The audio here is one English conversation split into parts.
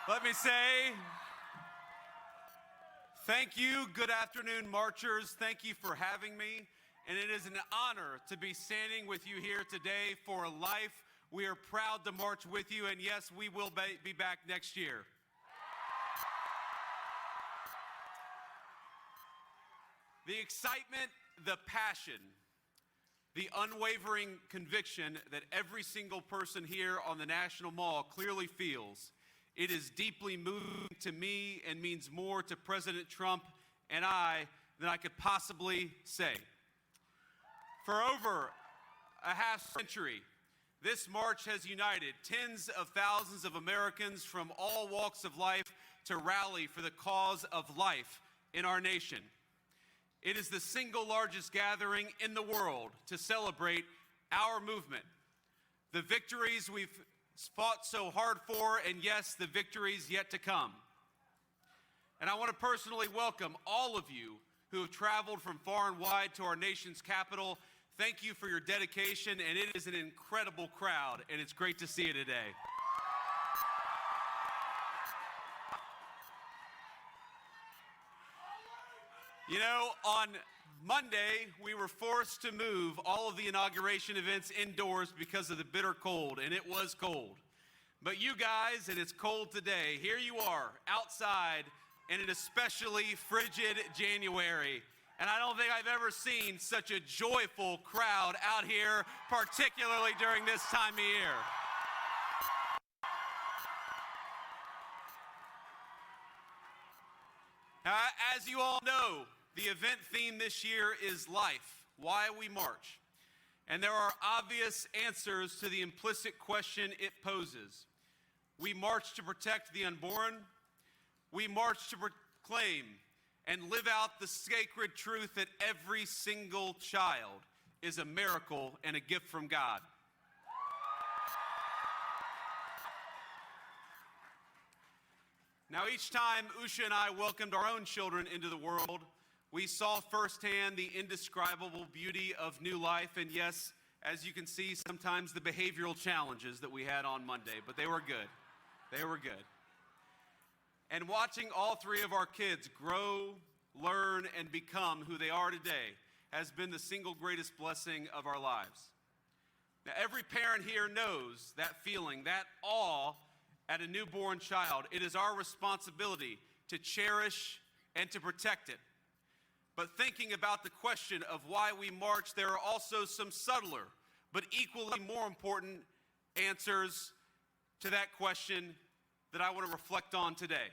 Let me say, thank you, good afternoon, marchers. Thank you for having me. And it is an honor to be standing with you here today for life. We are proud to march with you, and yes, we will be back next year. The excitement, the passion, the unwavering conviction that every single person here on the National Mall clearly feels, it is deeply moving to me and means more to President Trump and I than I could possibly say. For over a half century, this march has united tens of thousands of Americans from all walks of life to rally for the cause of life in our nation. It is the single largest gathering in the world to celebrate our movement, the victories we've fought so hard for, and yes, the victories yet to come. And I want to personally welcome all of you who have traveled from far and wide to our nation's capital. Thank you for your dedication, and it is an incredible crowd, and it's great to see you today. You know, on Monday, we were forced to move all of the inauguration events indoors because of the bitter cold, and it was cold. But you guys, and it's cold today, here you are outside in an especially frigid January. And I don't think I've ever seen such a joyful crowd out here, particularly during this time of year. As you all know, the event theme this year is life, why we march. And there are obvious answers to the implicit question it poses. We march to protect the unborn. We march to proclaim and live out the sacred truth that every single child is a miracle and a gift from God. Now, each time Usha and I welcomed our own children into the world, we saw firsthand the indescribable beauty of new life, and yes, as you can see, sometimes the behavioral challenges that we had on Monday, but they were good. They were good. And watching all three of our kids grow, learn, and become who they are today has been the single greatest blessing of our lives. Now, every parent here knows that feeling, that awe at a newborn child. It is our responsibility to cherish and to protect it. But thinking about the question of why we march, there are also some subtler, but equally more important answers to that question that I want to reflect on today.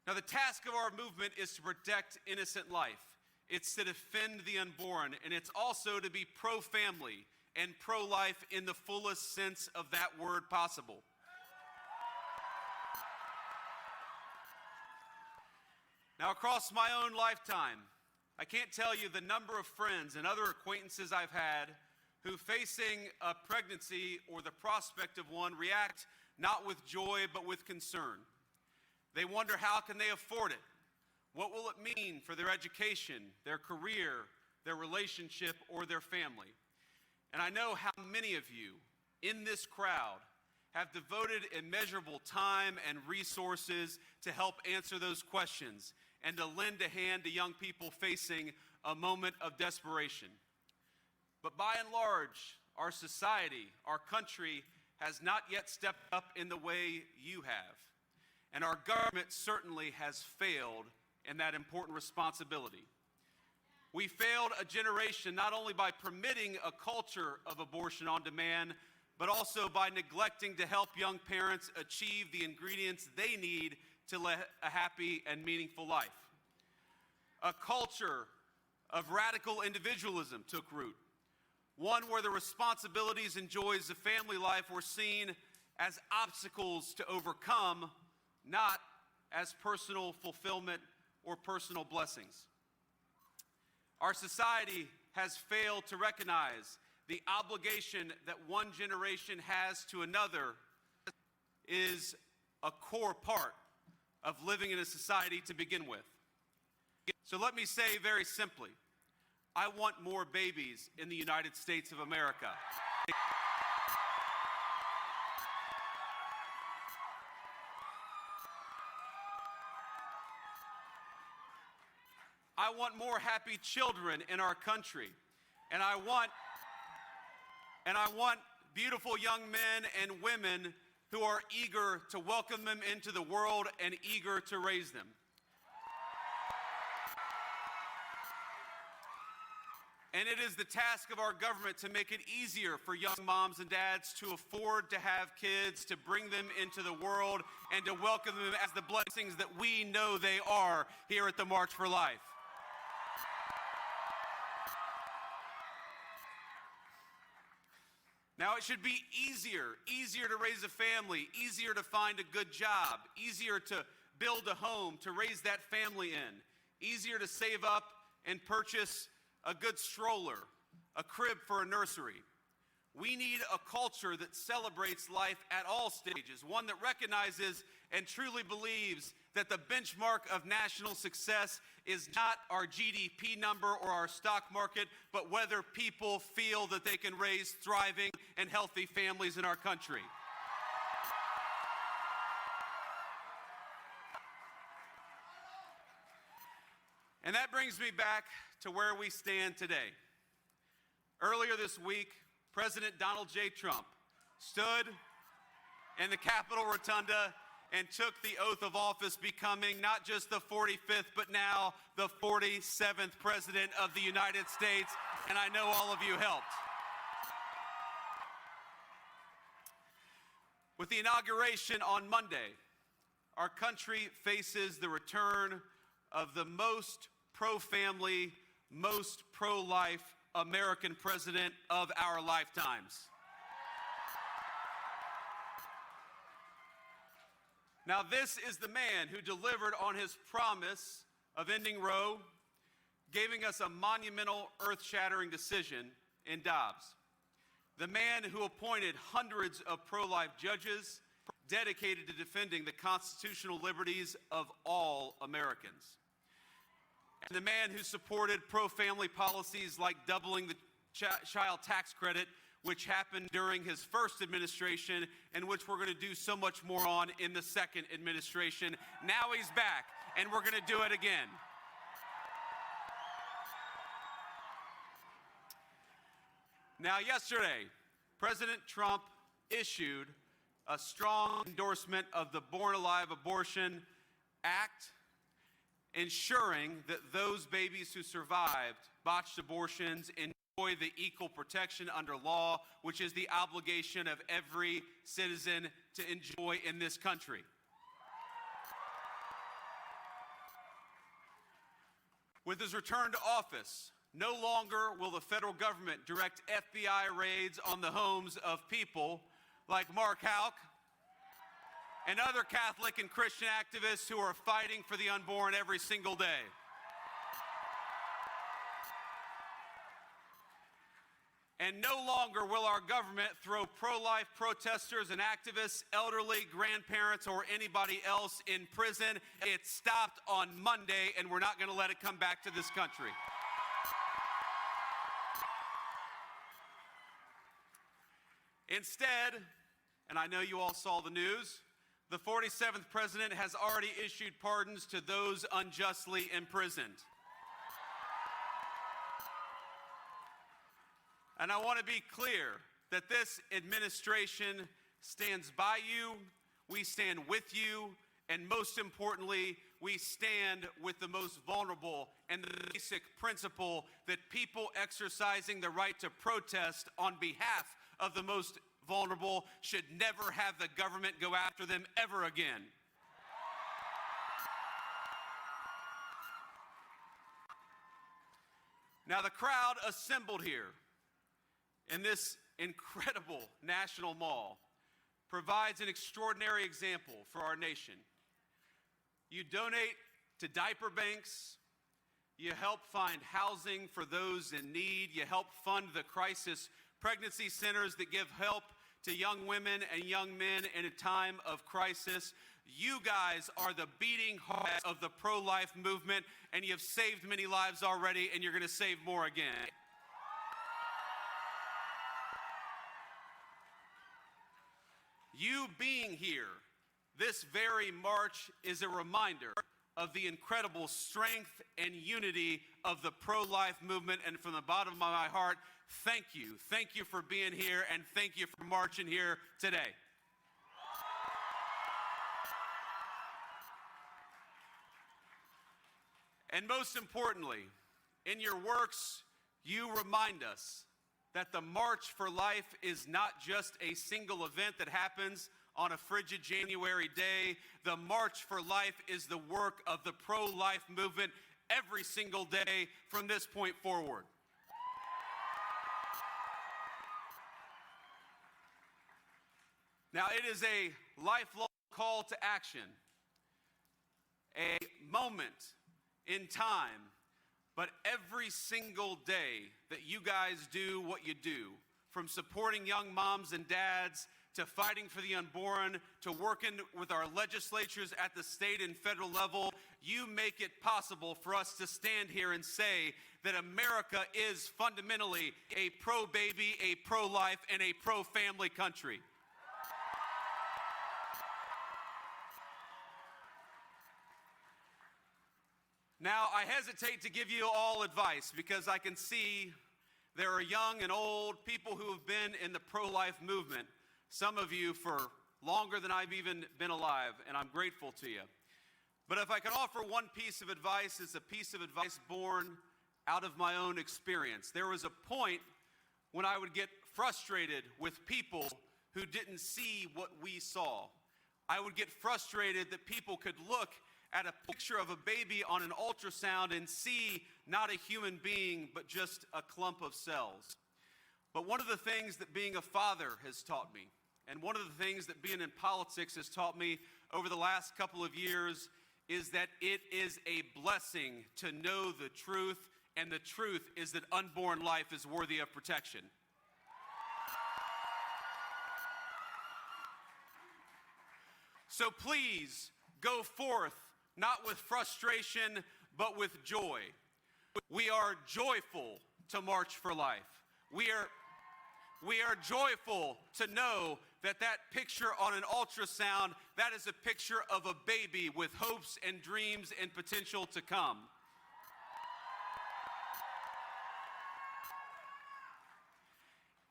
Now, the task of our movement is to protect innocent life. It's to defend the unborn, and it's also to be pro-family and pro-life in the fullest sense of that word possible. Now, across my own lifetime, I can't tell you the number of friends and other acquaintances I've had who, facing a pregnancy or the prospect of one, react not with joy but with concern. They wonder, how can they afford it? What will it mean for their education, their career, their relationship, or their family? And I know how many of you in this crowd have devoted immeasurable time and resources to help answer those questions and to lend a hand to young people facing a moment of desperation. But by and large, our society, our country, has not yet stepped up in the way you have. And our government certainly has failed in that important responsibility. We failed a generation not only by permitting a culture of abortion on demand, but also by neglecting to help young parents achieve the ingredients they need to live a happy and meaningful life. A culture of radical individualism took root, one where the responsibilities and joys of family life were seen as obstacles to overcome, not as personal fulfillment or personal blessings. Our society has failed to recognize the obligation that one generation has to another is a core part of living in a society to begin with. So let me say very simply, I want more babies in the United States of America. I want more happy children in our country. And I want beautiful young men and women who are eager to welcome them into the world and eager to raise them. And it is the task of our government to make it easier for young moms and dads to afford to have kids, to bring them into the world, and to welcome them as the blessings that we know they are here at the March for Life. Now, it should be easier to raise a family, easier to find a good job, easier to build a home, to raise that family in, easier to save up and purchase a good stroller, a crib for a nursery. We need a culture that celebrates life at all stages, one that recognizes and truly believes that the benchmark of national success is not our GDP number or our stock market, but whether people feel that they can raise thriving and healthy families in our country. And that brings me back to where we stand today. Earlier this week, President Donald J. Trump stood in the Capitol Rotunda and took the oath of office, becoming not just the 45th, but now the 47th President of the United States, and I know all of you helped. With the inauguration on Monday, our country faces the return of the most pro-family, most pro-life American president of our lifetimes. Now, this is the man who delivered on his promise of ending Roe, giving us a monumental, earth-shattering decision in Dobbs. The man who appointed hundreds of pro-life judges dedicated to defending the constitutional liberties of all Americans. And the man who supported pro-family policies like doubling the child tax credit, which happened during his first administration and which we're going to do so much more on in the second administration. Now he's back, and we're going to do it again. Now, yesterday, President Trump issued a strong endorsement of the Born Alive Abortion Act, ensuring that those babies who survived botched abortions enjoy the equal protection under law, which is the obligation of every citizen to enjoy in this country. With his return to office, no longer will the federal government direct FBI raids on the homes of people like Mark Houck and other Catholic and Christian activists who are fighting for the unborn every single day. And no longer will our government throw pro-life protesters and activists, elderly, grandparents, or anybody else in prison. It stopped on Monday, and we're not going to let it come back to this country. Instead, and I know you all saw the news, the 47th president has already issued pardons to those unjustly imprisoned. And I want to be clear that this administration stands by you, we stand with you, and most importantly, we stand with the most vulnerable, and the basic principle that people exercising the right to protest on behalf of the most vulnerable should never have the government go after them ever again. Now, the crowd assembled here in this incredible national mall provides an extraordinary example for our nation. You donate to diaper banks, you help find housing for those in need, you help fund the crisis pregnancy centers that give help to young women and young men in a time of crisis. You guys are the beating heart of the pro-life movement, and you've saved many lives already, and you're going to save more again. You being here this very March is a reminder of the incredible strength and unity of the pro-life movement. And from the bottom of my heart, thank you. Thank you for being here, and thank you for marching here today. And most importantly, in your works, you remind us that the March for Life is not just a single event that happens on a frigid January day. The March for Life is the work of the pro-life movement every single day from this point forward. Now, it is a lifelong call to action, a moment in time, but every single day that you guys do what you do, from supporting young moms and dads to fighting for the unborn, to working with our legislatures at the state and federal level, you make it possible for us to stand here and say that America is fundamentally a pro-baby, a pro-life, and a pro-family country. Now, I hesitate to give you all advice because I can see there are young and old people who have been in the pro-life movement, some of you for longer than I've even been alive, and I'm grateful to you. But if I can offer one piece of advice, it's a piece of advice born out of my own experience. There was a point when I would get frustrated with people who didn't see what we saw. I would get frustrated that people could look at a picture of a baby on an ultrasound and see not a human being, but just a clump of cells. But one of the things that being a father has taught me, and one of the things that being in politics has taught me over the last couple of years, is that it is a blessing to know the truth, and the truth is that unborn life is worthy of protection. So please go forth, not with frustration, but with joy. We are joyful to march for life. We are joyful to know that that picture on an ultrasound, that is a picture of a baby with hopes and dreams and potential to come.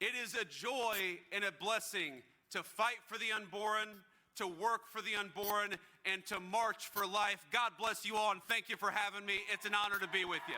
It is a joy and a blessing to fight for the unborn, to work for the unborn, and to march for life. God bless you all, and thank you for having me. It's an honor to be with you.